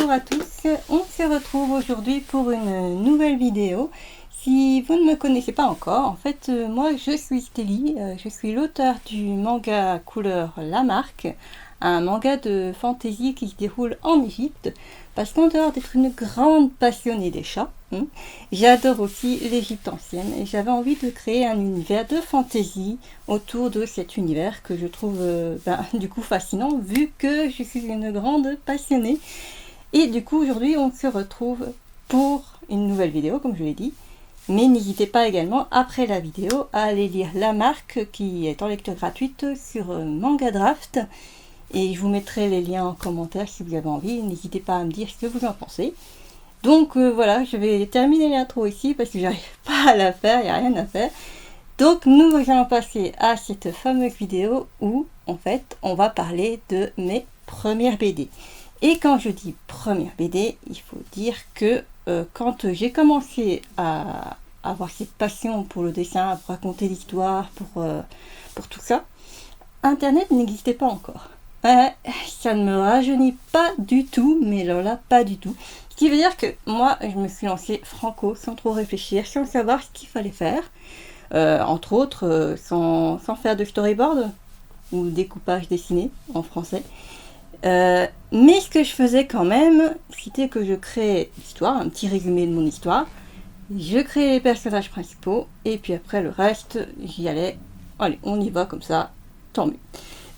Bonjour à tous, on se retrouve aujourd'hui pour une nouvelle vidéo. Si vous ne me connaissez pas encore, en fait moi je suis Stélie, je suis l'auteur du manga couleur Lamarck, un manga de fantasy qui se déroule en Égypte, parce qu'en dehors d'être une grande passionnée des chats, j'adore aussi l'Égypte ancienne et j'avais envie de créer un univers de fantasy autour de cet univers que je trouve du coup fascinant vu que je suis une grande passionnée. Et du coup aujourd'hui on se retrouve pour une nouvelle vidéo comme je l'ai dit. Mais n'hésitez pas également après la vidéo à aller lire Lamarck qui est en lecture gratuite sur Manga Draft. Et je vous mettrai les liens en commentaire si vous avez envie. N'hésitez pas à me dire ce que vous en pensez. Donc voilà, je vais terminer l'intro ici parce que j'arrive pas à la faire, il n'y a rien à faire. Donc nous allons passer à cette fameuse vidéo où en fait on va parler de mes premières BD. Et quand je dis première BD, il faut dire que quand j'ai commencé à avoir cette passion pour le dessin, pour raconter l'histoire, pour tout ça, Internet n'existait pas encore. Ça ne me rajeunit pas du tout, mais alors là, pas du tout. Ce qui veut dire que moi, je me suis lancée franco, sans trop réfléchir, sans savoir ce qu'il fallait faire. Entre autres, sans faire de storyboard ou découpage dessiné en français. Mais ce que je faisais quand même, c'était que je créais l'histoire, un petit résumé de mon histoire. Je créais les personnages principaux, et puis après le reste, j'y allais. Allez, on y va comme ça, tant mieux.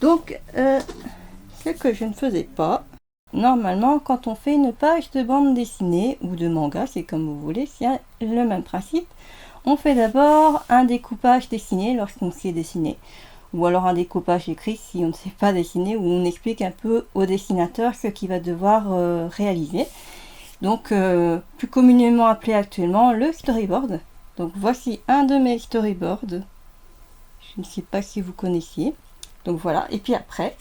Donc, ce que je ne faisais pas, normalement, quand on fait une page de bande dessinée ou de manga, c'est comme vous voulez, c'est le même principe. On fait d'abord un découpage dessiné lorsqu'on sait dessiner, ou alors un découpage écrit si on ne sait pas dessiner, où on explique un peu au dessinateur ce qu'il va devoir réaliser. Donc, plus communément appelé actuellement le storyboard. Donc, voici un de mes storyboards. Je ne sais pas si vous connaissiez. Donc voilà, et puis après,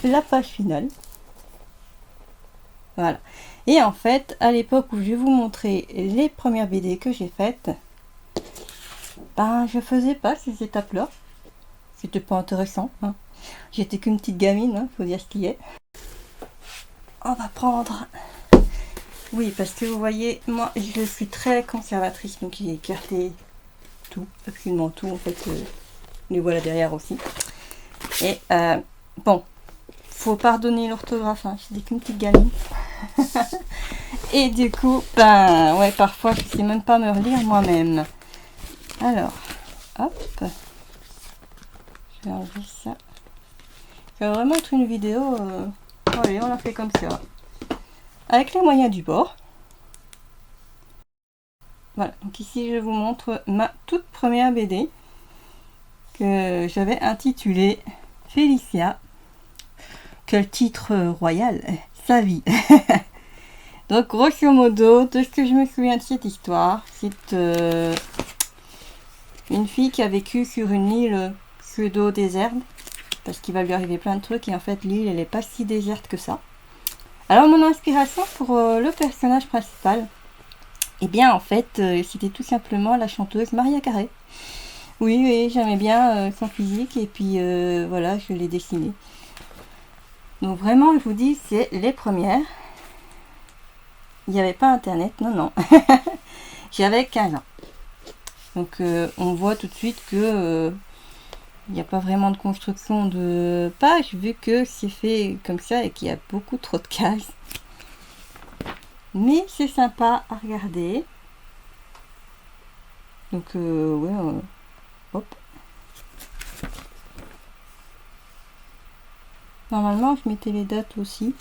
la page finale. Voilà. Et en fait, à l'époque où je vais vous montrer les premières BD que j'ai faites, je faisais pas ces étapes-là. C'était pas intéressant. J'étais qu'une petite gamine, faut dire ce qui est. On va prendre... Oui, parce que vous voyez, moi, je suis très conservatrice, donc j'ai écarté tout, absolument tout, en fait. Les voilà derrière aussi. Et bon, faut pardonner l'orthographe, je dis qu'une petite gamine. Et du coup, ouais, parfois je sais même pas me relire moi-même. Alors, hop, je vais enlever ça. Ça va vraiment être une vidéo. Allez, on la fait comme ça, avec les moyens du bord. Voilà, donc ici je vous montre ma toute première BD que j'avais intitulée Félicia. Quel titre royal, sa vie. Donc grosso modo, de ce que je me souviens de cette histoire, c'est une fille qui a vécu sur une île pseudo-déserte, parce qu'il va lui arriver plein de trucs, et en fait l'île elle est pas si déserte que ça. Alors mon inspiration pour le personnage principal, eh bien en fait c'était tout simplement la chanteuse Maria Carey. Oui, j'aimais bien son physique, et puis voilà, je l'ai dessinée. Donc vraiment, je vous dis, c'est les premières. Il n'y avait pas internet, non. J'avais 15 ans. Donc on voit tout de suite que il n'y a pas vraiment de construction de page, vu que c'est fait comme ça et qu'il y a beaucoup trop de cases. Mais c'est sympa à regarder. Donc ouais, hop. Normalement, je mettais les dates aussi.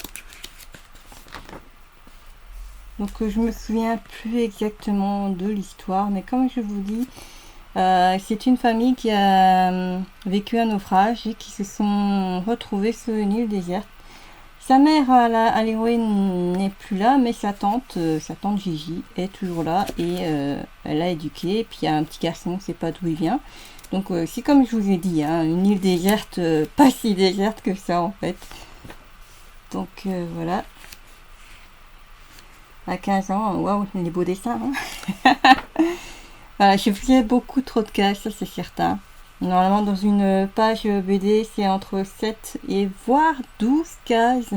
Donc je me souviens plus exactement de l'histoire, mais comme je vous dis, c'est une famille qui a vécu un naufrage et qui se sont retrouvés sur une île déserte. Sa mère à l'héroïne n'est plus là, mais sa tante Gigi est toujours là et elle l'a éduquée. Puis il y a un petit garçon, on ne sait pas d'où il vient. Donc c'est comme je vous ai dit, une île déserte, pas si déserte que ça en fait. Donc voilà. À 15 ans, waouh, les beaux dessins. Voilà, je faisais beaucoup trop de cases, ça c'est certain. Normalement, dans une page BD, c'est entre 7 et voire 12 cases.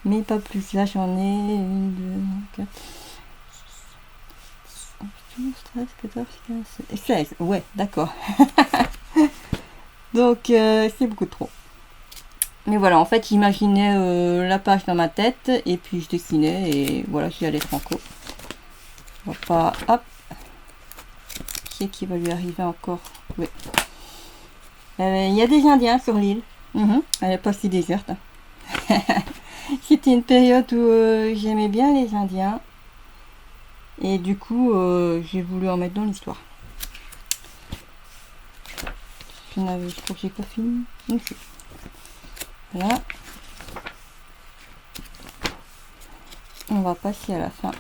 mais pas plus. Là j'en ai 1, 2, 4, 12, 13, 14, 15, 16. Ouais, d'accord. Donc c'est beaucoup trop. Mais voilà, en fait j'imaginais la page dans ma tête et puis je dessinais et voilà, j'y allais franco. On va pas... Hop. Qui est qui va lui arriver encore? Oui. Il y a des Indiens sur l'île. Elle n'est pas si déserte. C'était une période où j'aimais bien les Indiens. Et du coup, j'ai voulu en mettre dans l'histoire. Je crois que j'ai pas fini. Voilà. On va passer à la fin.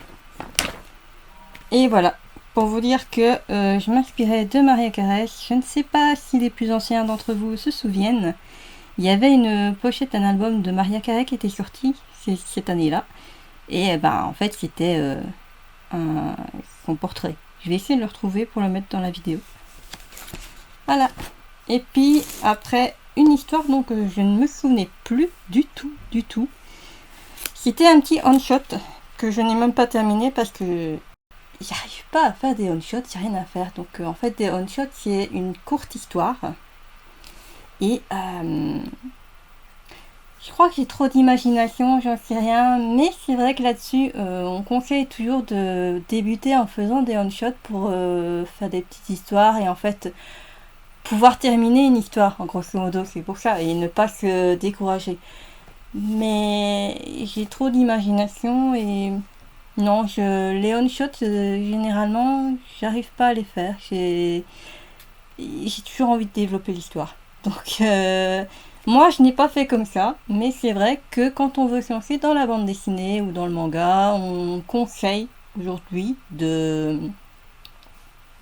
Et voilà. Pour vous dire que je m'inspirais de Maria Carey. Je ne sais pas si les plus anciens d'entre vous se souviennent. Il y avait une pochette d'un album de Maria Carey qui était sorti cette année-là. Et ben en fait c'était son portrait. Je vais essayer de le retrouver pour le mettre dans la vidéo. Voilà. Et puis après une histoire dont je ne me souvenais plus du tout. C'était un petit on-shot que je n'ai même pas terminé parce que j'arrive pas à faire des on-shots, il n'y a rien à faire. Donc en fait des on-shots c'est une courte histoire. Et je crois que j'ai trop d'imagination, j'en sais rien. Mais c'est vrai que là-dessus, on conseille toujours de débuter en faisant des on-shots pour faire des petites histoires et en fait pouvoir terminer une histoire, en grosso modo. C'est pour ça, et ne pas se décourager. Mais j'ai trop d'imagination et non, les on-shots, généralement, j'arrive pas à les faire. J'ai toujours envie de développer l'histoire. Donc, moi, je n'ai pas fait comme ça, mais c'est vrai que quand on veut se lancer dans la bande dessinée ou dans le manga, on conseille aujourd'hui de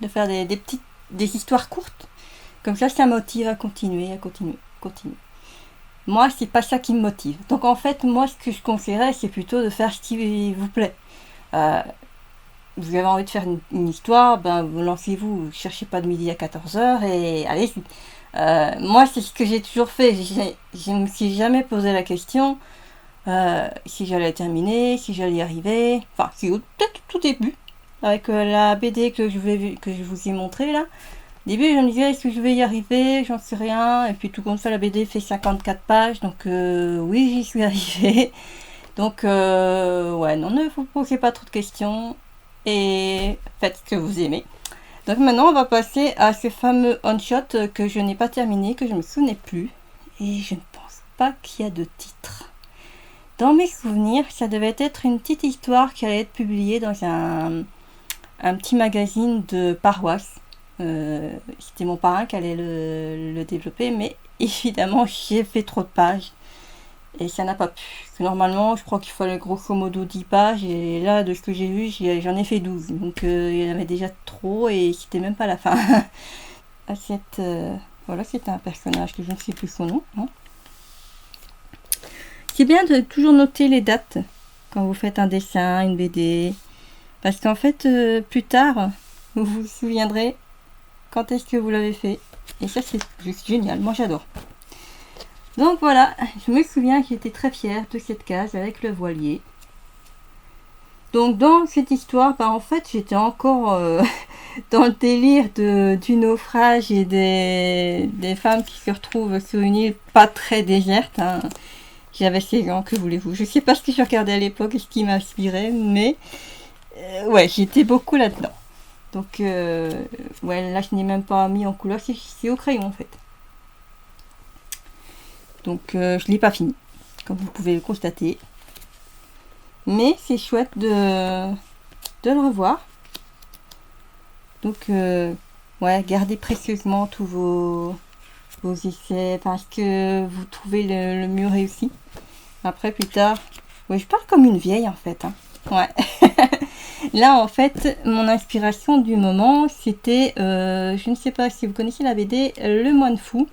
faire des histoires courtes. Comme ça motive à continuer. Moi, c'est pas ça qui me motive. Donc, en fait, moi, ce que je conseillerais, c'est plutôt de faire ce qui vous plaît. Vous avez envie de faire une histoire, ben vous lancez-vous, cherchez pas de midi à 14h et allez-y. Moi, c'est ce que j'ai toujours fait. Je ne me suis jamais posé la question si j'allais terminer, si j'allais y arriver. Enfin, c'est peut-être tout début, avec la BD que je vous ai montré là. Au début, je me disais, est-ce que je vais y arriver? J'en sais rien. Et puis, tout comme ça, la BD fait 54 pages. Donc, oui, j'y suis arrivée. Donc, ouais, non, ne vous posez pas trop de questions. Et faites ce que vous aimez. Donc maintenant on va passer à ce fameux on-shot que je n'ai pas terminé, que je ne me souvenais plus. Et je ne pense pas qu'il y a de titre. Dans mes souvenirs, ça devait être une petite histoire qui allait être publiée dans un petit magazine de paroisse. C'était mon parrain qui allait le développer, mais évidemment j'ai fait trop de pages. Et ça n'a pas pu. Parce que normalement, je crois qu'il fallait grosso modo 10 pages. Et là, de ce que j'ai vu, j'en ai fait 12. Donc, il y en avait déjà trop et c'était même pas la fin. Voilà, c'était un personnage que je ne sais plus son nom. Hein. C'est bien de toujours noter les dates quand vous faites un dessin, une BD. Parce qu'en fait, plus tard, vous vous souviendrez quand est-ce que vous l'avez fait. Et ça, c'est juste génial. Moi, j'adore. Donc voilà, je me souviens que j'étais très fière de cette case avec le voilier. Donc dans cette histoire, en fait j'étais encore dans le délire du naufrage et des femmes qui se retrouvent sur une île pas très déserte. Hein. J'avais 16 ans, que voulez-vous? Je sais pas ce que je regardais à l'époque et ce qui m'inspirait, mais ouais, j'étais beaucoup là-dedans. Donc ouais, là je n'ai même pas mis en couleur, c'est au crayon en fait. Donc je ne l'ai pas fini, comme vous pouvez le constater. Mais c'est chouette de le revoir. Donc ouais, gardez précieusement tous vos essais, parce que vous trouvez le mieux réussi. Après plus tard, ouais, je parle comme une vieille en fait. Hein. Ouais. Là en fait, mon inspiration du moment, c'était, je ne sais pas si vous connaissez la BD Le Moine Fou.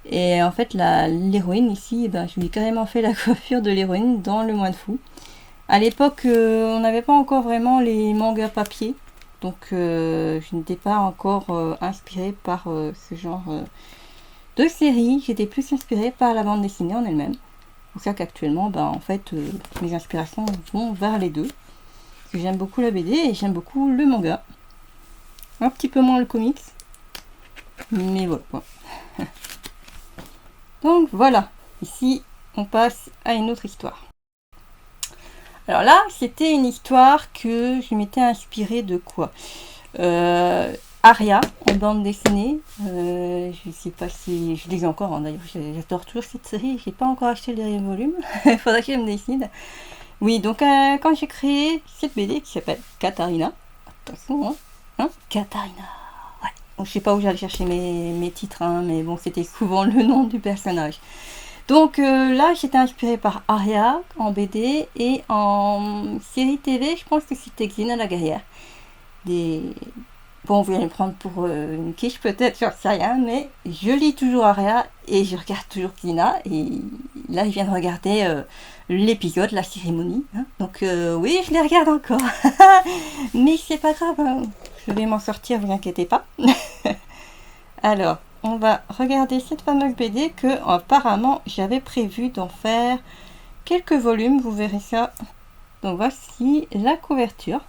Et en fait, l'héroïne ici, je lui ai carrément fait la coiffure de l'héroïne dans Le Moine Fou. À l'époque, on n'avait pas encore vraiment les mangas papier. Donc, je n'étais pas encore inspirée par ce genre de série. J'étais plus inspirée par la bande dessinée en elle-même. pour ça qu'actuellement, en fait, mes inspirations vont vers les deux. Parce que j'aime beaucoup la BD et j'aime beaucoup le manga. Un petit peu moins le comics. Mais voilà. Donc voilà. Ici, on passe à une autre histoire. Alors là, c'était une histoire que je m'étais inspirée de quoi Aria, en bande dessinée. Je sais pas si je lis encore, hein, d'ailleurs, j'adore toujours cette série. J'ai pas encore acheté le dernier volume. Il faudra que je me décide. Oui, donc quand j'ai créé cette BD qui s'appelle Katharina, attention, hein, Katharina. Ouais. Donc, je sais pas où j'allais chercher mes titres, hein, mais bon, c'était souvent le nom du personnage. Donc là, j'étais inspirée par Aria en BD et en série TV, je pense que c'était Xena la guerrière. Bon, vous allez me prendre pour une quiche peut-être, j'en sais rien, mais je lis toujours Aria et je regarde toujours Xena. Et là, je viens de regarder l'épisode, la cérémonie. Hein. Donc oui, je les regarde encore. Mais c'est pas grave, hein. Je vais m'en sortir, vous inquiétez pas. Alors, on va regarder cette fameuse BD que apparemment j'avais prévu d'en faire quelques volumes, vous verrez ça. Donc voici la couverture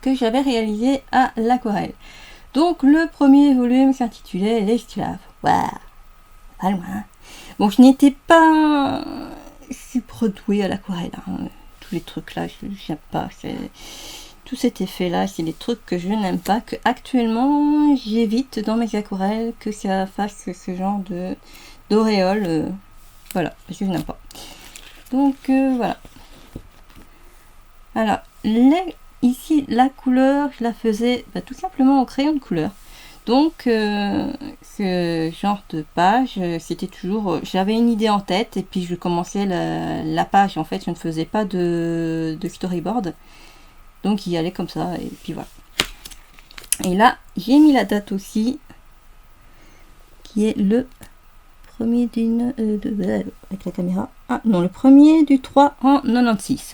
que j'avais réalisée à l'aquarelle. Donc le premier volume s'intitulait L'esclave. Waouh, pas loin. Bon, je n'étais pas super douée à l'aquarelle. Hein. Tous les trucs là, je n'aime pas. Tout cet effet là, c'est des trucs que je n'aime pas, que actuellement j'évite dans mes aquarelles que ça fasse ce genre de d'auréole, voilà, parce que je n'aime pas. Donc voilà. Alors ici la couleur, je la faisais tout simplement au crayon de couleur. Donc ce genre de page, c'était toujours, j'avais une idée en tête et puis je commençais la page. En fait, je ne faisais pas de storyboard. Donc il y allait comme ça, et puis voilà. Et là, j'ai mis la date aussi, qui est le premier avec la caméra. Ah non, le premier du 3 en 96.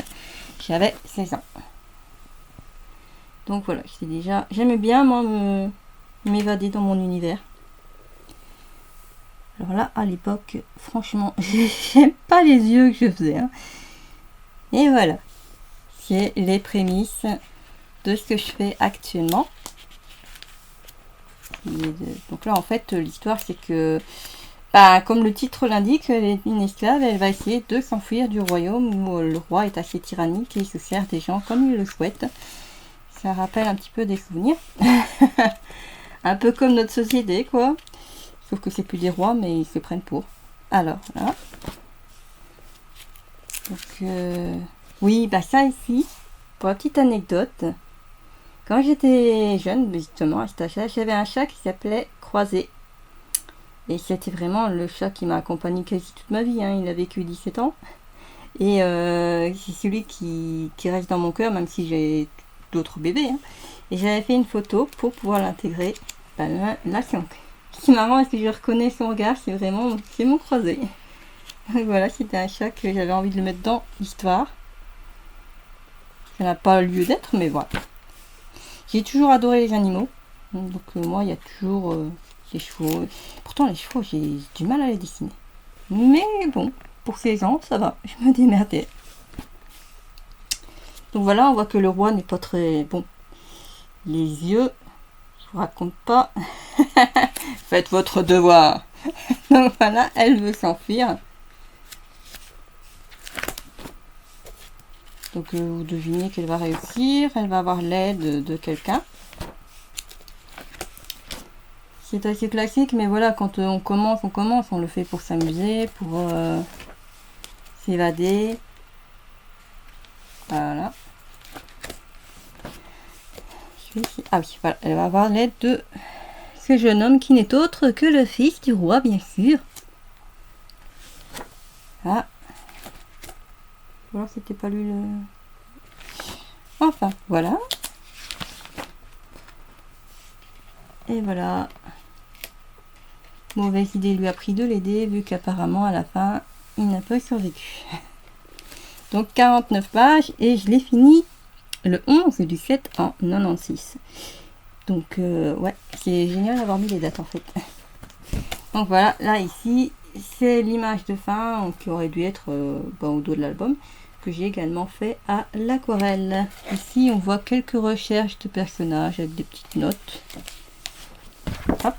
J'avais 16 ans. Donc voilà, j'aimais bien moi m'évader dans mon univers. Alors là, à l'époque, franchement, j'aime pas les yeux que je faisais. Hein. Et voilà. C'est les prémices de ce que je fais actuellement. Donc là, en fait, l'histoire, c'est que, comme le titre l'indique, elle est une esclave, elle va essayer de s'enfuir du royaume où le roi est assez tyrannique et il se sert des gens comme il le souhaite. Ça rappelle un petit peu des souvenirs. Un peu comme notre société, quoi. Sauf que c'est plus des rois, mais ils se prennent pour. Alors, là. Donc, oui, ça ici, pour la petite anecdote, quand j'étais jeune, justement, à cet âge-là, j'avais un chat qui s'appelait Croisé. Et c'était vraiment le chat qui m'a accompagné quasi toute ma vie. Hein. Il a vécu 17 ans. Et c'est celui qui reste dans mon cœur, même si j'ai d'autres bébés. Hein. Et j'avais fait une photo pour pouvoir l'intégrer. Là, c'est marrant parce que je reconnais son regard, c'est mon Croisé. Voilà, c'était un chat que j'avais envie de le mettre dans l'histoire. Ça n'a pas lieu d'être, mais voilà. J'ai toujours adoré les animaux. Donc moi, il y a toujours les chevaux. Pourtant, les chevaux, j'ai du mal à les dessiner. Mais bon, pour 16 ans, ça va. Je me démerdais. Donc voilà, on voit que le roi n'est pas très bon. Les yeux, je vous raconte pas. Faites votre devoir. Donc voilà, elle veut s'enfuir. Donc vous devinez qu'elle va réussir, elle va avoir l'aide de quelqu'un. C'est assez classique, mais voilà, quand on commence, on le fait pour s'amuser, pour s'évader. Voilà. Ah oui, voilà, elle va avoir l'aide de ce jeune homme qui n'est autre que le fils du roi, bien sûr. Ah. Alors c'était pas lui le... Enfin, voilà. Et voilà. Mauvaise idée lui a pris de l'aider, vu qu'apparemment à la fin, il n'a pas survécu. Donc 49 pages, et je l'ai fini le 11 du 7 en 96. Donc ouais, c'est génial d'avoir mis les dates en fait. Donc voilà, là ici, c'est l'image de fin qui aurait dû être au dos de l'album, que j'ai également fait à l'aquarelle. Ici, on voit quelques recherches de personnages avec des petites notes. Hop.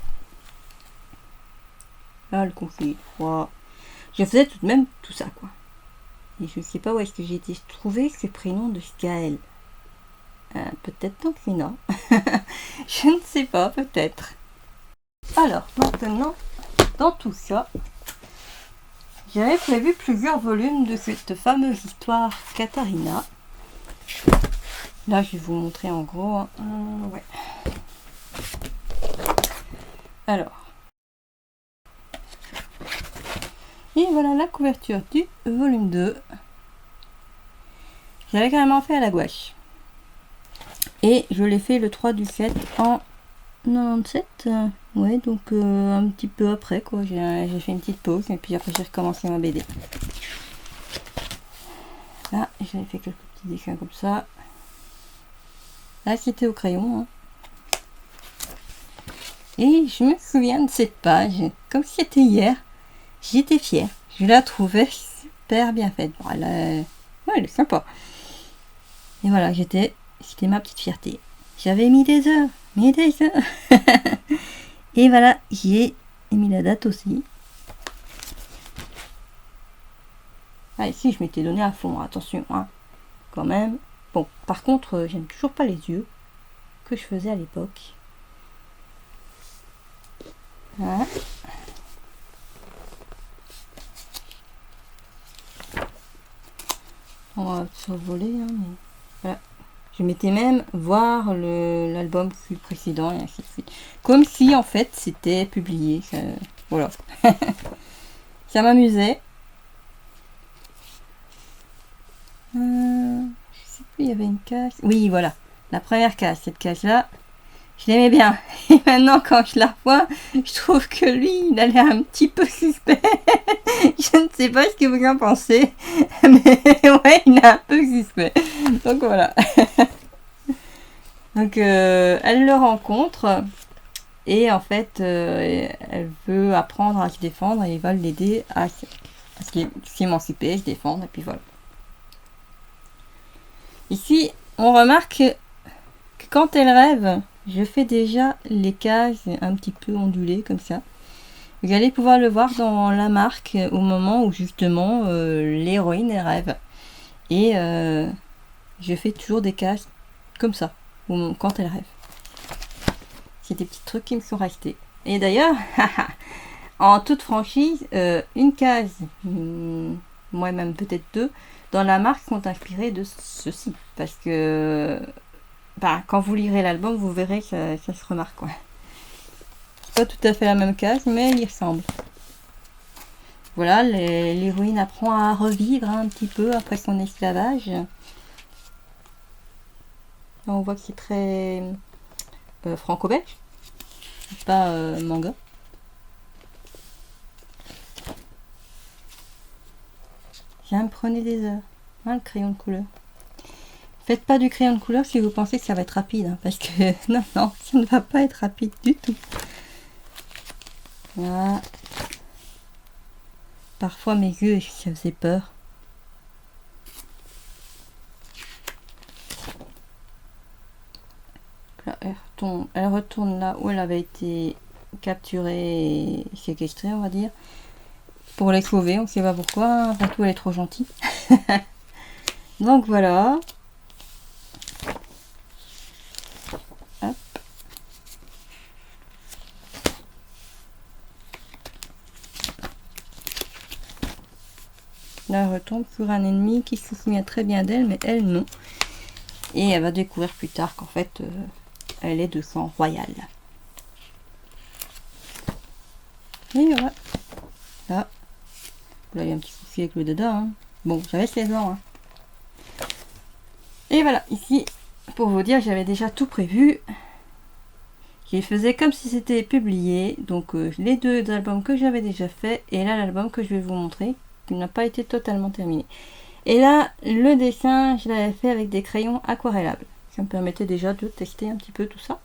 Là, le conseiller 3. Je faisais tout de même tout ça, quoi. Et je ne sais pas où est-ce que j'ai été trouver ce prénom de Skaël. Peut-être dans Krina. Je ne sais pas, peut-être. Alors, maintenant, dans tout ça, j'avais prévu plusieurs volumes de cette fameuse histoire Katharina. Là, je vais vous montrer en gros. Ouais. Alors. Et voilà la couverture du volume 2. J'avais carrément fait à la gouache. Et je l'ai fait le 3 du 7 en 97. Ouais, donc un petit peu après, quoi. J'ai fait une petite pause et puis après j'ai recommencé ma BD. Là, j'avais fait quelques petits dessins comme ça. Là, c'était au crayon. Hein. Et je me souviens de cette page, comme si c'était hier. J'étais fière. Je la trouvais super bien faite. Bon, ouais, elle est sympa. Et voilà, c'était ma petite fierté. J'avais mis des heures. Et voilà, j'ai mis la date aussi. Ah, ici, je m'étais donné à fond, attention, hein, quand même. Bon, par contre, j'aime toujours pas les yeux que je faisais à l'époque. Voilà. On va survoler, hein, mais voilà. Je m'étais même voir l'album précédent et ainsi de suite. Comme si en fait c'était publié. Voilà. Ça m'amusait. Je sais plus, il y avait une case. Oui, voilà. La première case, cette case-là, je l'aimais bien. Et maintenant, quand je la vois, je trouve que lui, il a l'air un petit peu suspect. Je ne sais pas ce que vous en pensez. Mais ouais, il est un peu suspect. Donc voilà. Donc elle le rencontre. Et en fait, elle veut apprendre à se défendre et il va l'aider à s'émanciper, se défendre. Et puis voilà. Ici, on remarque que quand elle rêve, je fais déjà les cases un petit peu ondulées comme ça. Vous allez pouvoir le voir dans la marque au moment où justement l'héroïne elle rêve. Et je fais toujours des cases comme ça quand elle rêve. C'est des petits trucs qui me sont restés. Et d'ailleurs, en toute franchise, une case, moi-même peut-être deux, dans la marque sont inspirées de ceci. Parce que quand vous lirez l'album, vous verrez que ça se remarque. Quoi. C'est pas tout à fait la même case, mais elle y ressemble. Voilà, l'héroïne apprend à revivre un petit peu après son esclavage. Là, on voit que c'est très franco-belge, pas manga. Ça me prenait des heures. Hein, le crayon de couleur. Faites pas du crayon de couleur si vous pensez que ça va être rapide, hein, parce que non, ça ne va pas être rapide du tout. Voilà. Parfois mes yeux, ça faisait peur. Là, elle retourne là où elle avait été capturée et séquestrée, on va dire. Pour les sauver, on ne sait pas pourquoi. Après tout, elle est trop gentille. Donc voilà. Hop. Là, elle retombe sur un ennemi qui se souvient très bien d'elle, mais elle non. Et elle va découvrir plus tard qu'en fait, elle est de sang royal. Et voilà. Là, il y a un petit souci avec le dada. Hein. Bon, j'avais 16 ans. Hein. Et voilà, ici, pour vous dire, j'avais déjà tout prévu. Je faisais comme si c'était publié. Donc, les deux albums que j'avais déjà fait. Et là, l'album que je vais vous montrer, qui n'a pas été totalement terminé. Et là, le dessin, je l'avais fait avec des crayons aquarellables. Ça me permettait déjà de tester un petit peu tout ça.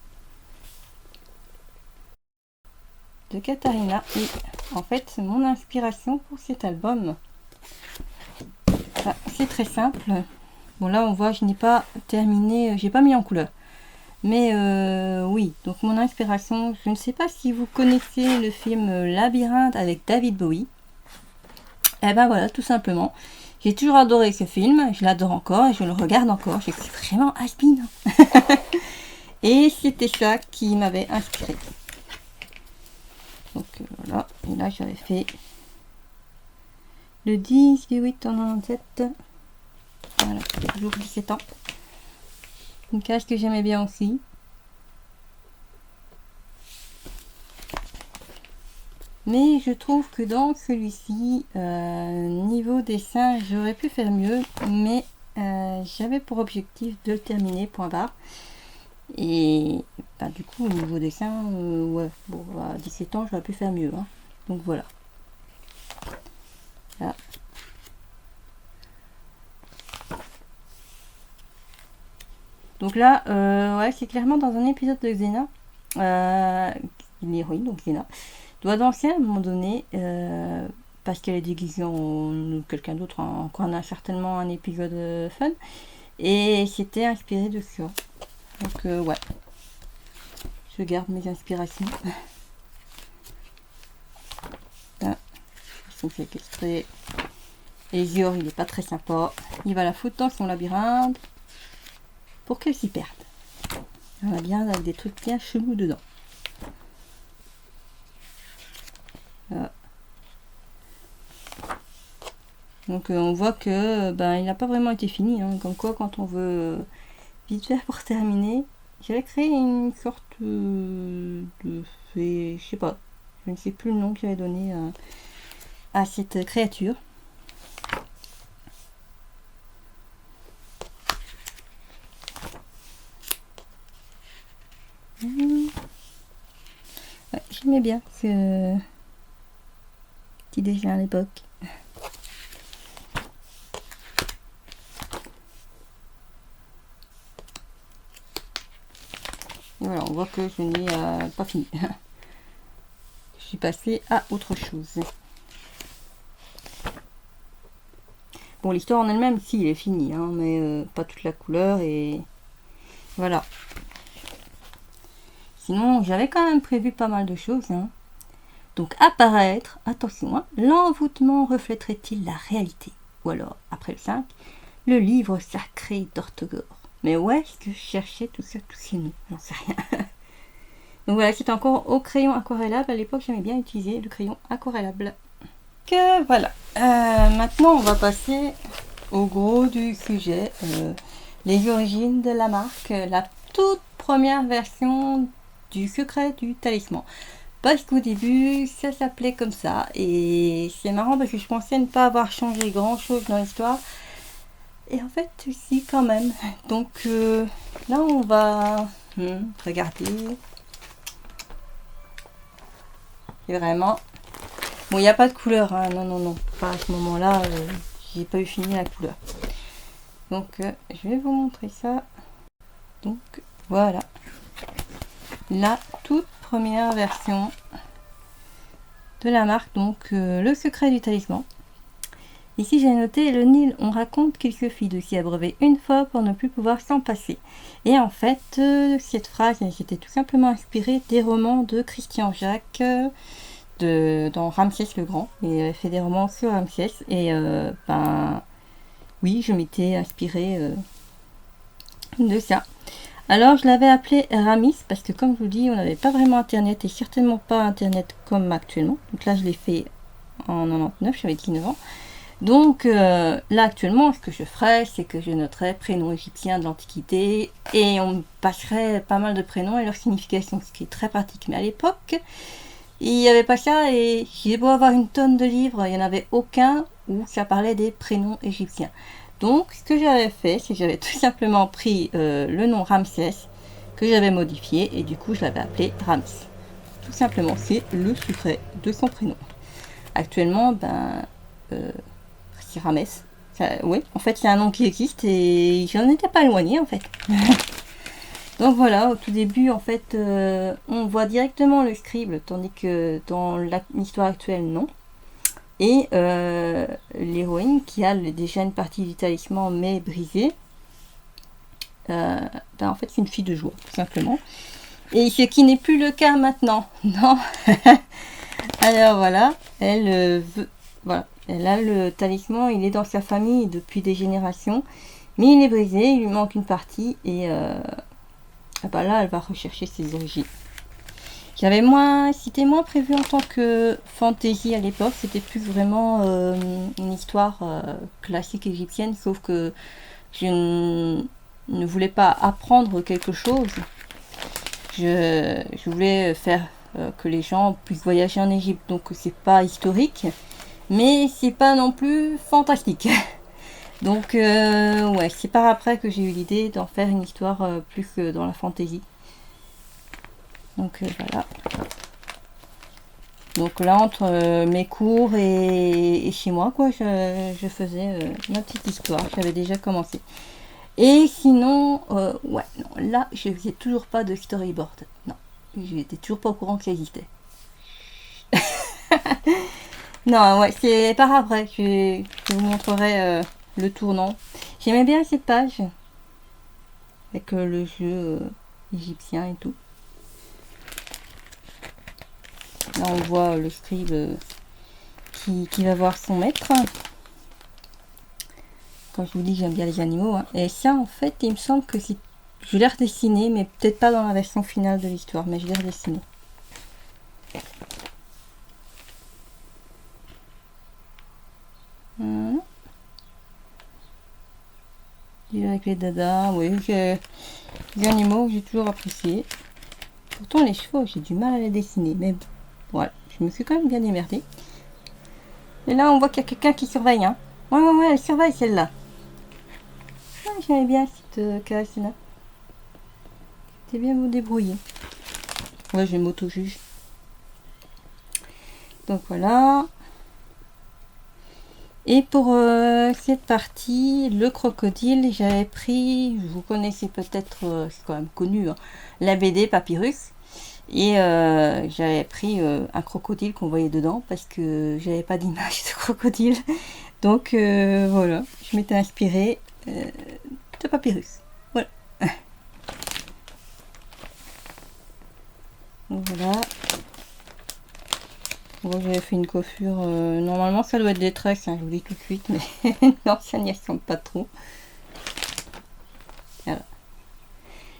de Katharina. Et en fait, c'est mon inspiration pour cet album. C'est très simple. Bon, là, on voit, je n'ai pas terminé, j'ai pas mis en couleur. Mais oui, donc mon inspiration, je ne sais pas si vous connaissez le film Labyrinthe avec David Bowie. Et ben voilà, tout simplement. J'ai toujours adoré ce film, je l'adore encore et je le regarde encore. Je suis vraiment has-been. Et c'était ça qui m'avait inspiré. Donc voilà, et là j'avais fait le 10 du 8 en 97. Voilà, c'était toujours 17 ans. Une case que j'aimais bien aussi. Mais je trouve que dans celui-ci, niveau dessin, j'aurais pu faire mieux. Mais j'avais pour objectif de le terminer, point barre. Et bah, du coup, au niveau dessin, ouais, bon, à 17 ans, j'aurais pu faire mieux. Hein. Donc voilà. Là. Donc là, ouais, c'est clairement dans un épisode de Xena. L'héroïne, donc Xena, doit danser à un moment donné parce qu'elle est déguisée en quelqu'un d'autre. Encore on a certainement un épisode fun. Et c'était inspiré de ça. Donc ouais. Je garde mes inspirations. Là, ils fait exprès. Et Zior, il est pas très sympa. Il va la foutre dans son labyrinthe pour qu'elle s'y perde. Un labyrinthe avec des trucs bien chelous dedans. Là. Donc on voit que ben, il n'a pas vraiment été fini. Hein. Comme quoi, quand on veut vite faire pour terminer, j'avais créé une sorte de je sais pas, je ne sais plus le nom que j'avais donné à cette créature. Ouais, j'aimais bien ce petit dessin à l'époque. Voilà, on voit que je n'ai pas fini. Je suis passée à autre chose. Bon, l'histoire en elle-même, si, elle est finie, hein, mais pas toute la couleur et voilà. Sinon, j'avais quand même prévu pas mal de choses. Hein. Donc, apparaître, attention, hein, l'envoûtement reflèterait-il la réalité? Ou alors, après le 5, le livre sacré d'Orthogore. Mais où est-ce que je cherchais tout ça, tous ces noms? J'en sais rien. Donc voilà, c'était encore au crayon aquarellable. À l'époque, j'aimais bien utiliser le crayon aquarellable. Que voilà. Maintenant, on va passer au gros du sujet. Les origines de la marque. La toute première version du secret du talisman. Parce qu'au début, ça s'appelait comme ça. Et c'est marrant parce que je pensais ne pas avoir changé grand-chose dans l'histoire. Et en fait, si, quand même. Donc là, on va regarder. C'est vraiment... Bon, il n'y a pas de couleur. Hein. Non, non, non. Pas à ce moment-là. J'ai pas eu fini la couleur. Donc, je vais vous montrer ça. Donc, voilà. La toute première version de la marque. Donc, le secret du talisman. Ici, j'ai noté le Nil. On raconte qu'il se fit de s'y abreuver une fois pour ne plus pouvoir s'en passer. Et en fait, cette phrase, j'étais tout simplement inspirée des romans de Christian Jacques dans Ramsès le Grand. Il avait fait des romans sur Ramsès. Et ben, oui, je m'étais inspirée de ça. Alors, je l'avais appelé Ramis parce que, comme je vous dis, on n'avait pas vraiment Internet et certainement pas Internet comme actuellement. Donc là, je l'ai fait en 99, j'avais 19 ans. Donc là actuellement, ce que je ferais, c'est que je noterais prénoms égyptiens de l'Antiquité et on me passerait pas mal de prénoms et leur signification, ce qui est très pratique. Mais à l'époque, il n'y avait pas ça et j'ai beau avoir une tonne de livres, il n'y en avait aucun où ça parlait des prénoms égyptiens. Donc ce que j'avais fait, c'est que j'avais tout simplement pris le nom Ramsès que j'avais modifié et du coup je l'avais appelé Ramis. Tout simplement, c'est le secret de son prénom. Actuellement, ben... c'est Ramès. Oui, en fait, c'est un nom qui existe et j'en étais pas éloignée en fait. Donc voilà, au tout début, en fait, on voit directement le scribe, tandis que dans l'histoire actuelle, non. Et l'héroïne, qui a déjà une partie du talisman, mais brisée, en fait, c'est une fille de joie, tout simplement. Et ce qui n'est plus le cas maintenant, non. Alors voilà, elle voilà, elle a le talisman, il est dans sa famille depuis des générations, mais il est brisé, il lui manque une partie, et là, elle va rechercher ses origines. C'était moins prévu en tant que fantasy à l'époque, c'était plus vraiment une histoire classique égyptienne, sauf que je ne voulais pas apprendre quelque chose. Je voulais faire que les gens puissent voyager en Égypte, donc c'est pas historique, mais c'est pas non plus fantastique. Donc ouais, c'est par après que j'ai eu l'idée d'en faire une histoire plus que dans la fantasy. Donc voilà. Donc là, entre mes cours et chez moi, quoi, je faisais ma petite histoire. J'avais déjà commencé. Et sinon, ouais, non, là, je faisais toujours pas de storyboard. Non, je n'étais toujours pas au courant que ça existait. Non, ouais, c'est par après. Je vous montrerai le tournant. J'aimais bien cette page avec le jeu égyptien et tout. Là, on voit le scribe qui va voir son maître. Quand je vous dis que j'aime bien les animaux. Hein. Et ça, en fait, il me semble que c'est... Je l'ai redessiné, mais peut-être pas dans la version finale de l'histoire, mais je l'ai redessiné. Voilà. Avec les dadas, oui. Les animaux, j'ai toujours apprécié. Pourtant, les chevaux, j'ai du mal à les dessiner. Mais voilà, je me suis quand même bien démerdée. Et là, on voit qu'il y a quelqu'un qui surveille. Hein. Ouais, elle surveille celle-là. Ah, j'aimais bien cette case-là. C'est bien vous débrouiller. Ouais, je m'auto-juge. Donc voilà. Et pour cette partie, le crocodile, j'avais pris, vous connaissez peut-être, c'est quand même connu, hein, la BD Papyrus. Et j'avais pris un crocodile qu'on voyait dedans parce que j'avais pas d'image de crocodile. Donc voilà, je m'étais inspirée de Papyrus. Voilà. Donc voilà. Bon, j'avais fait une coiffure. Normalement, ça doit être des tresses, hein, je vous dis tout de suite, mais non, ça n'y ressemble pas trop. Voilà.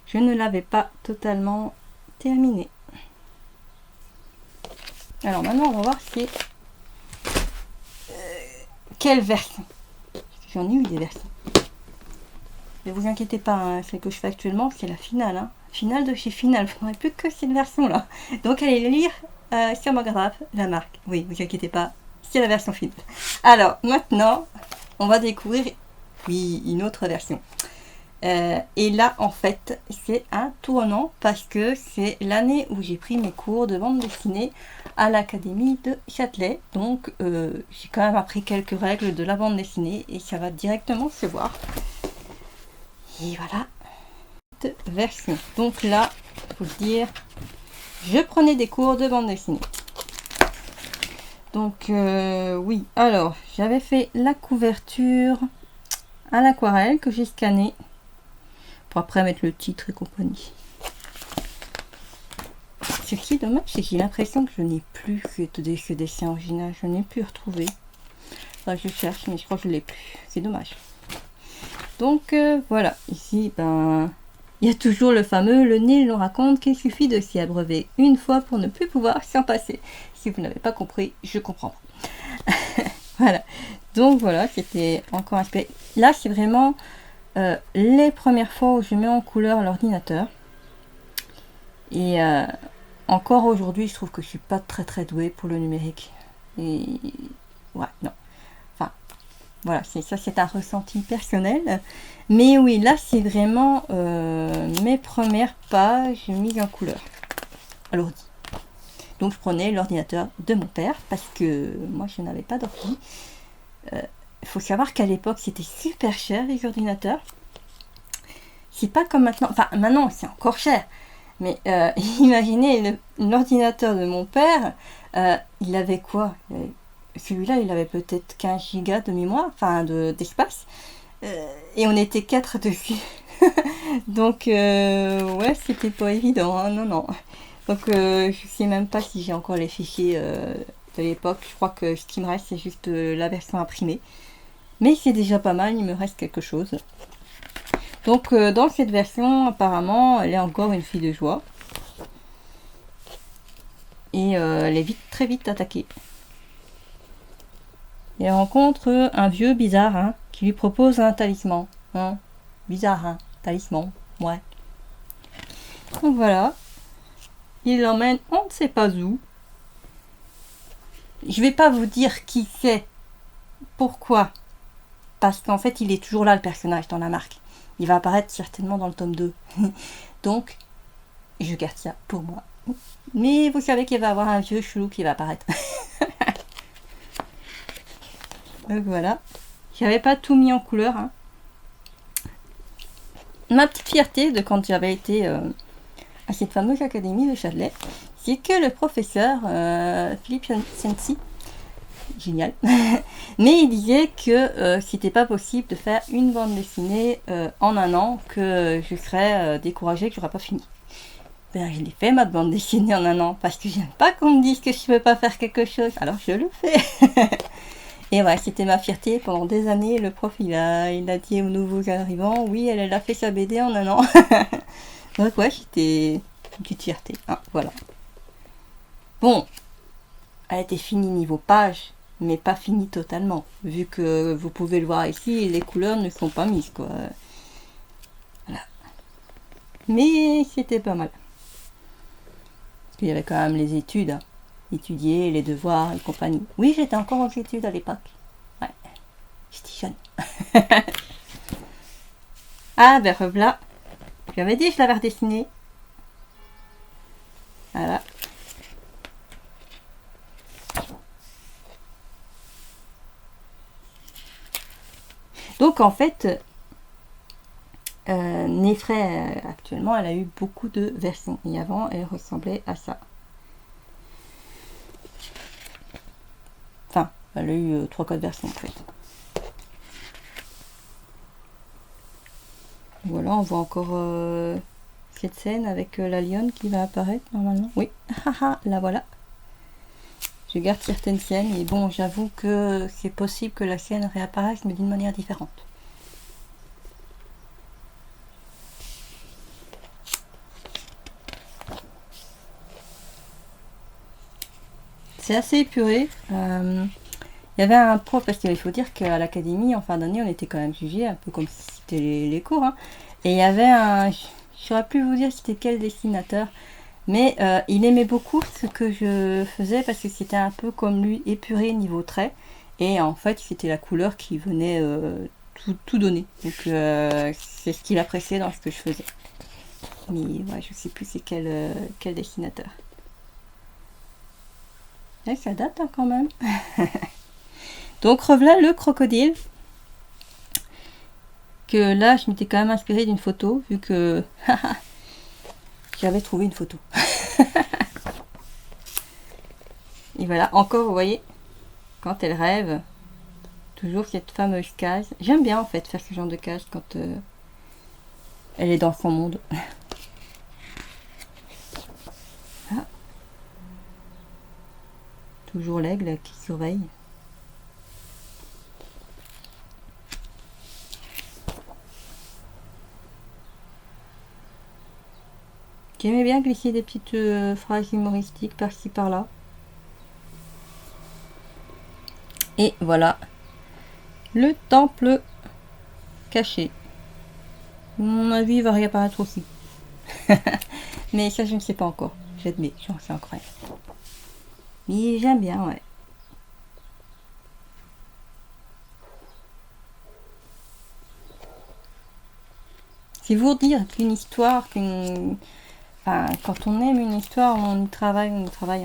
Je ne l'avais pas totalement terminé. Alors maintenant, on va voir c'est quelle version. J'en ai eu des versions. Ne vous inquiétez pas, hein, celle que je fais actuellement, c'est la finale. Hein. Finale de chez Finale. Vous n'aurez plus que cette version-là. Donc allez lire sur ma grave la marque. Oui, vous inquiétez pas, c'est la version finale. Alors maintenant, on va découvrir une autre version. Et là, en fait, c'est un tournant parce que c'est l'année où j'ai pris mes cours de bande dessinée à l'Académie de Châtelet. Donc, j'ai quand même appris quelques règles de la bande dessinée et ça va directement se voir. Et voilà, cette version. Donc là, il faut dire, je prenais des cours de bande dessinée. Donc, oui, alors, j'avais fait la couverture à l'aquarelle que j'ai scanné. Pour après mettre le titre et compagnie. Ce qui est dommage, c'est que j'ai l'impression que je n'ai plus ce dessin original. Je n'ai plus retrouvé. Enfin, je cherche, mais je crois que je ne l'ai plus. C'est dommage. Donc voilà, ici, il y a toujours le fameux, le Nil nous raconte qu'il suffit de s'y abreuver une fois pour ne plus pouvoir s'en passer. Si vous n'avez pas compris, je comprends. Voilà. Donc voilà, c'était encore inspiré. Là, c'est vraiment... les premières fois où je mets en couleur l'ordinateur et encore aujourd'hui je trouve que je suis pas très douée pour le numérique et ouais non enfin voilà c'est un ressenti personnel mais oui là c'est vraiment mes premières pages mises en couleur à l'ordi. Donc je prenais l'ordinateur de mon père parce que moi je n'avais pas d'ordi. Il faut savoir qu'à l'époque c'était super cher les ordinateurs. c'est pas comme maintenant. Enfin, maintenant, c'est encore cher. Mais imaginez l'ordinateur de mon père, il avait quoi? Celui-là, il avait peut-être 15 gigas de mémoire, enfin d'espace. Et on était 4 dessus. Donc, ouais, c'était pas évident, hein, non, non. Donc, je sais même pas si j'ai encore les fichiers de l'époque. Je crois que ce qui me reste, c'est juste la version imprimée. Mais c'est déjà pas mal, il me reste quelque chose. Donc, dans cette version, apparemment, elle est encore une fille de joie. Et elle est très vite attaquée. Et elle rencontre un vieux bizarre, hein, qui lui propose un talisman. Hein. Bizarre, hein, talisman, ouais. Donc voilà. Il l'emmène on ne sait pas où. Je vais pas vous dire qui c'est, pourquoi. Parce qu'en fait, il est toujours là, le personnage, dans la marque. Il va apparaître certainement dans le tome 2. Donc, je garde ça pour moi. Mais vous savez qu'il va y avoir un vieux chelou qui va apparaître. Donc voilà. J'avais pas tout mis en couleur. Hein. Ma petite fierté de quand j'avais été à cette fameuse académie de Châtelet, c'est que le professeur Philippe Sensi, génial, mais il disait que c'était pas possible de faire une bande dessinée en un an, que je serais découragée, que j'aurais pas fini. Ben, je l'ai fait ma bande dessinée en un an parce que j'aime pas qu'on me dise que je peux pas faire quelque chose, alors je le fais. Et ouais, c'était ma fierté pendant des années. Le prof il a dit aux nouveaux arrivants, oui, elle a fait sa BD en un an. Donc ouais, c'était une petite fierté. Hein, voilà. Bon, elle était finie niveau page, mais pas finie totalement. Vu que vous pouvez le voir ici, les couleurs ne sont pas mises, quoi. Voilà. Mais c'était pas mal. Parce qu'il y avait quand même les études. Hein. Étudier, les devoirs et compagnie. Oui, j'étais encore aux études à l'époque. Ouais. J'étais jeune. Ah, ben voilà. Je l'avais dit, je l'avais redessiné. Voilà. Donc en fait, Nefray actuellement, elle a eu beaucoup de versions. Et avant, elle ressemblait à ça. Enfin, elle a eu 3-4 versions en fait. Voilà, on voit encore cette scène avec la lionne qui va apparaître normalement. Oui, haha, la voilà. Je garde certaines scènes et bon, j'avoue que c'est possible que la scène réapparaisse mais d'une manière différente. C'est assez épuré. Il y avait un prof, parce qu'il faut dire qu'à l'académie, en fin d'année, on était quand même jugés, un peu comme si c'était les cours. Hein. Et il y avait un... Je ne saurais plus vous dire c'était quel dessinateur, mais il aimait beaucoup ce que je faisais parce que c'était un peu comme lui, épuré niveau trait. Et en fait, c'était la couleur qui venait tout donner. Donc c'est ce qu'il appréciait dans ce que je faisais. Mais ouais, je ne sais plus c'est quel dessinateur. Et ça date hein, quand même. Donc revoilà le crocodile. Que là, je m'étais quand même inspirée d'une photo, vu que j'avais trouvé une photo. Et voilà, encore, vous voyez, quand elle rêve, toujours cette fameuse case. J'aime bien en fait faire ce genre de case quand elle est dans son monde. Ah. Toujours l'aigle qui surveille. J'aimais bien glisser des petites phrases humoristiques par-ci par-là. Et voilà, le temple caché. À mon avis, il va réapparaître aussi. Mais ça, je ne sais pas encore. J'admets, j'en sais encore rien. Mais j'aime bien, ouais. C'est vous dire qu'une histoire, Enfin, quand on aime une histoire, on y travaille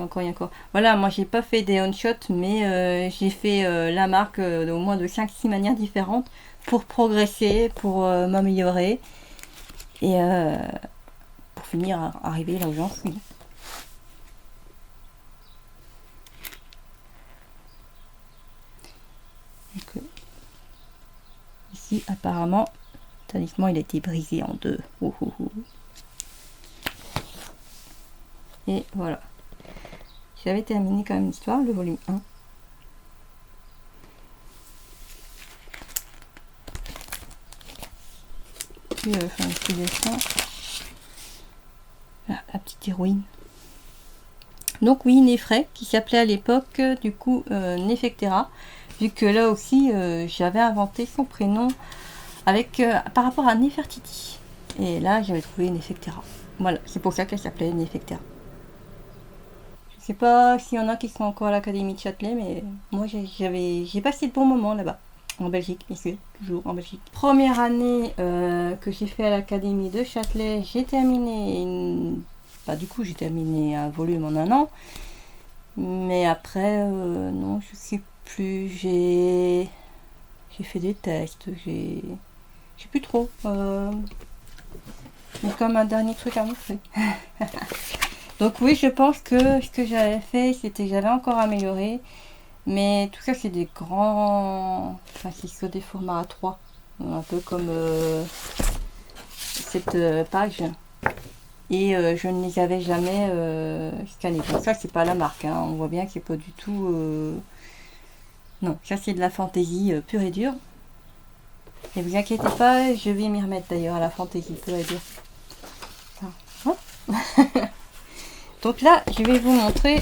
encore et encore. Voilà, moi j'ai pas fait des one-shots, mais j'ai fait la marque au moins de 5-6 manières différentes pour progresser, pour m'améliorer. Et pour finir à arriver là où j'en suis. Donc, ici, apparemment, le talisman il a été brisé en deux. Oh, oh, oh. Et voilà. J'avais terminé quand même l'histoire, le volume 1. Puis faire un petit dessin. Là, la petite héroïne. Donc oui, Nefray, qui s'appelait à l'époque du coup Nefectera, vu que là aussi j'avais inventé son prénom avec par rapport à Nefertiti. Et là j'avais trouvé Nefectera. Voilà, c'est pour ça qu'elle s'appelait Nefectera. Je sais pas s'il y en a qui sont encore à l'Académie de Châtelet, mais moi j'ai passé de bons moments là-bas. En Belgique, ici, toujours en Belgique. Première année que j'ai fait à l'Académie de Châtelet, j'ai terminé du coup j'ai terminé un volume en un an. Mais après, non, je sais plus. J'ai fait des tests, j'ai plus trop. Mais comme un dernier truc à montrer. Donc oui, je pense que ce que j'avais fait, c'était que j'avais encore amélioré. Mais tout ça, c'est des grands... Enfin, c'est sur des formats A3. Un peu comme cette page. Et je ne les avais jamais scannés. Donc ça, c'est pas la marque. Hein. On voit bien que c'est pas du tout... Non, ça, c'est de la fantaisie pure et dure. Et vous inquiétez pas, je vais m'y remettre d'ailleurs à la fantaisie pure et dure. Ah. Donc là, je vais vous montrer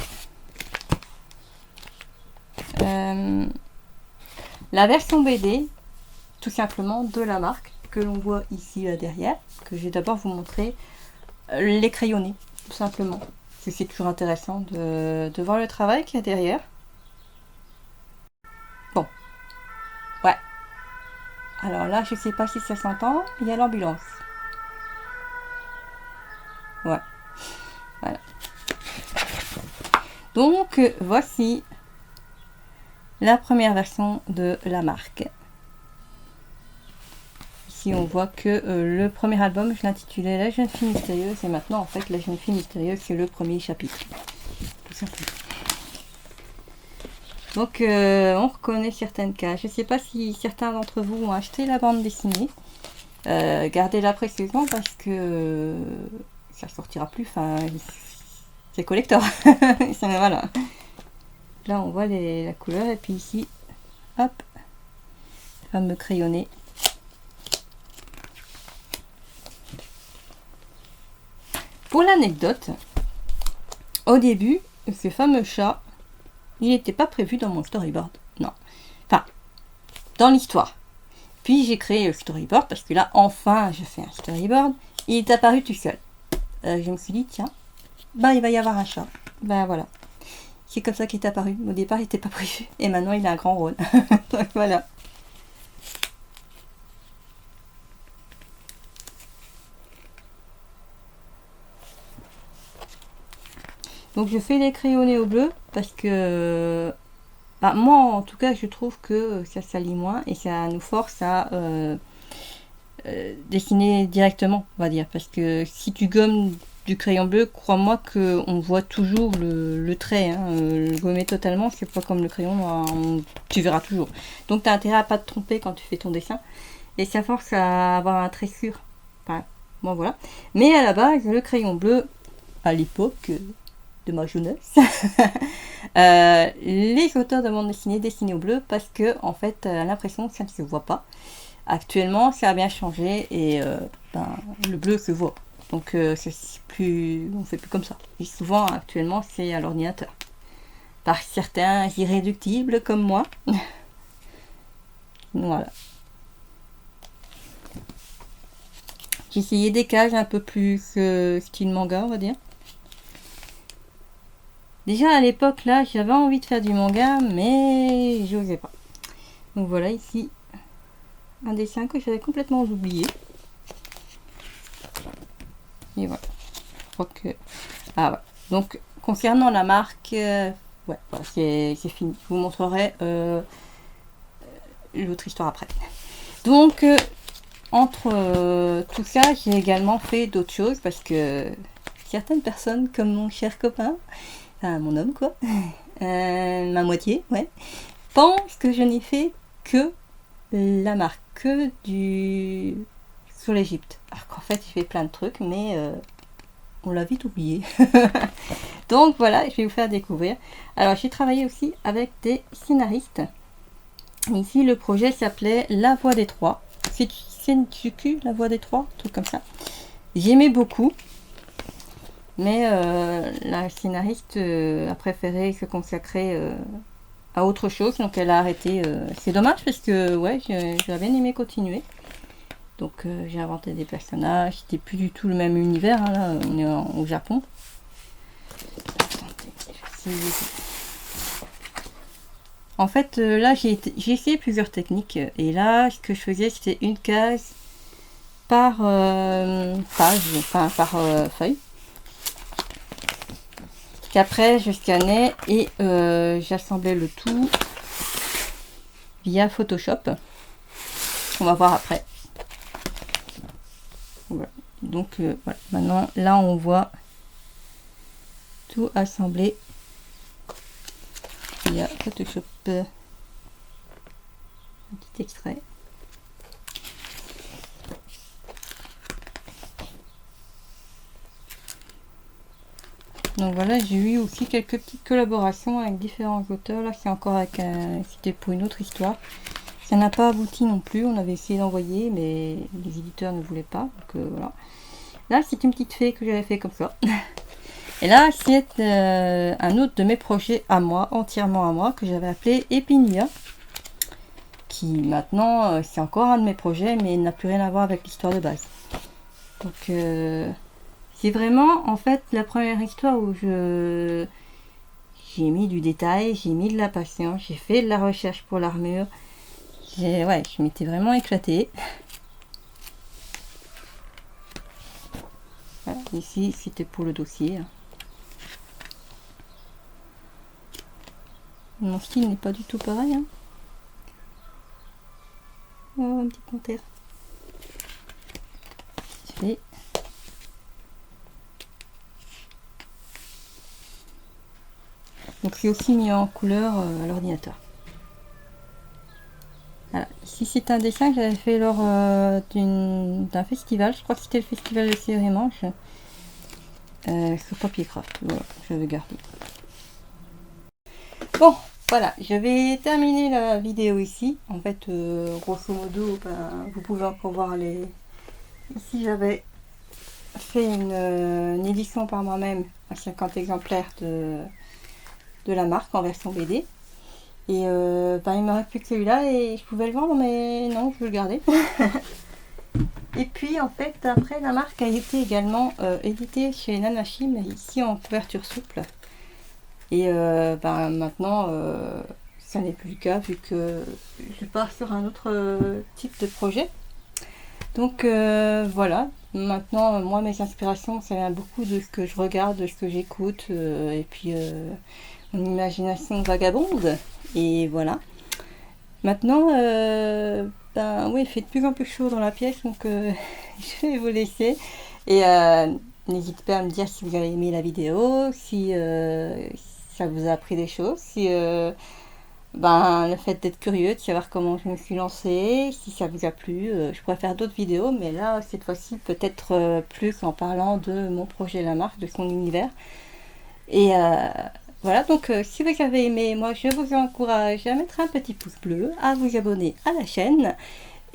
la version BD, tout simplement, de la marque, que l'on voit ici là derrière, que je vais d'abord vous montrer les crayonnés, tout simplement. Parce que c'est toujours intéressant de voir le travail qu'il y a derrière. Bon. Ouais. Alors là, je sais pas si ça s'entend, il y a l'ambulance. Ouais. Voilà. Donc, voici la première version de la marque. Ici, on voit que le premier album, je l'intitulais La jeune fille mystérieuse, et maintenant, en fait, La jeune fille mystérieuse, c'est le premier chapitre. Tout simplement. Donc, on reconnaît certaines cases. Je ne sais pas si certains d'entre vous ont acheté la bande dessinée. Gardez-la précieusement parce que ça sortira plus. Enfin, c'est collector. Voilà. Là, on voit la couleur. Et puis ici, hop, le fameux crayonné. Pour l'anecdote, au début, ce fameux chat, il n'était pas prévu dans mon storyboard. Non. Enfin, dans l'histoire. Puis j'ai créé le storyboard parce que là, enfin, je fais un storyboard. Il est apparu tout seul. Je me suis dit, tiens, bah il va y avoir un chat. Ben voilà. C'est comme ça qu'il est apparu. Au départ, il n'était pas prévu. Et maintenant, il a un grand rôle. Donc voilà. Donc je fais les crayonnés au bleu parce que moi en tout cas je trouve que ça salit moins et ça nous force à dessiner directement, on va dire, parce que si tu gommes du crayon bleu, crois-moi qu'on voit toujours le trait, hein, le gommer totalement, c'est pas comme le crayon noir, tu verras toujours. Donc tu as intérêt à pas te tromper quand tu fais ton dessin et ça force à avoir un trait sûr. Enfin, bon voilà. Mais à la base, le crayon bleu, à l'époque de ma jeunesse, les auteurs de bande dessinée dessinaient au bleu parce que en fait l'impression que ça ne se voit pas. Actuellement ça a bien changé et le bleu se voit, donc c'est plus, on fait plus comme ça. Et souvent actuellement c'est à l'ordinateur par certains irréductibles comme moi. Voilà, j'ai essayé des cases un peu plus style manga, on va dire. Déjà à l'époque là, j'avais envie de faire du manga, mais j'osais pas. Donc voilà, ici un dessin que j'avais complètement oublié. Et voilà. Je crois que. Ah ouais. Donc concernant la marque, ouais, voilà, c'est fini. Je vous montrerai l'autre histoire après. Donc entre tout ça, j'ai également fait d'autres choses parce que certaines personnes, comme mon cher copain, enfin mon homme quoi, ma moitié, ouais, pensent que je n'ai fait que la marque, que du sur l'Égypte. Alors qu'en fait, j'ai fait plein de trucs, mais on l'a vite oublié. Donc voilà, je vais vous faire découvrir. Alors j'ai travaillé aussi avec des scénaristes. Ici, le projet s'appelait La Voix des Trois. C'est Senjuku, La Voix des Trois, un truc comme ça. J'aimais beaucoup, mais la scénariste a préféré se consacrer à autre chose, donc elle a arrêté. C'est dommage parce que ouais, j'aurais bien aimé continuer. Donc j'ai inventé des personnages, c'était plus du tout le même univers, hein, là on est au Japon. Attendez, en fait, là j'ai essayé plusieurs techniques et là ce que je faisais c'était une case par page, enfin par feuille. Qu'après je scannais et j'assemblais le tout via Photoshop. On va voir après. Voilà. Donc voilà. Maintenant là on voit tout assemblé via Photoshop. Un petit extrait. Donc voilà, j'ai eu aussi quelques petites collaborations avec différents auteurs. Là c'est encore avec c'était pour une autre histoire. Ça n'a pas abouti non plus, on avait essayé d'envoyer mais les éditeurs ne voulaient pas. Donc voilà. Là c'est une petite fée que j'avais fait comme ça. Et là c'est un autre de mes projets à moi, entièrement à moi, que j'avais appelé Epinia. Qui maintenant c'est encore un de mes projets mais n'a plus rien à voir avec l'histoire de base. Donc c'est vraiment en fait la première histoire où j'ai mis du détail, j'ai mis de la patience, j'ai fait de la recherche pour l'armure. Ouais, je m'étais vraiment éclatée. Voilà, ici c'était pour le dossier. Mon style n'est pas du tout pareil. Hein. Oh, un petit commentaire. Je fais. Donc c'est aussi mis en couleur à l'ordinateur. Voilà. Ici c'est un dessin que j'avais fait lors d'un festival. Je crois que c'était le festival de Sérémanche. Sur papier craft. Voilà, je vais garder. Bon, voilà, je vais terminer la vidéo ici. En fait, grosso modo, ben, vous pouvez encore voir les... Ici j'avais fait une édition par moi-même à 50 exemplaires de la marque en version BD. Et ben, il me reste plus que celui-là et je pouvais le vendre mais non, je vais le garder. Et puis en fait après la marque a été également éditée chez Nanashim ici en couverture souple. Et ben, maintenant ça n'est plus le cas vu que je pars sur un autre type de projet. Donc voilà, maintenant moi mes inspirations ça vient beaucoup de ce que je regarde, de ce que j'écoute et puis mon imagination vagabonde. Et voilà. Maintenant, ben oui, il fait de plus en plus chaud dans la pièce, donc je vais vous laisser. Et n'hésitez pas à me dire si vous avez aimé la vidéo, si ça vous a appris des choses, si ben, le fait d'être curieux, de savoir comment je me suis lancée, si ça vous a plu. Je pourrais faire d'autres vidéos, mais là, cette fois-ci, peut-être plus en parlant de mon projet La Marque, de son univers. Et voilà, donc si vous avez aimé, moi je vous encourage à mettre un petit pouce bleu, à vous abonner à la chaîne.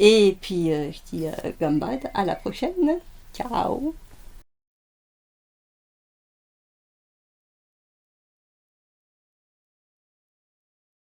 Et puis je dis Gambad, à la prochaine. Ciao.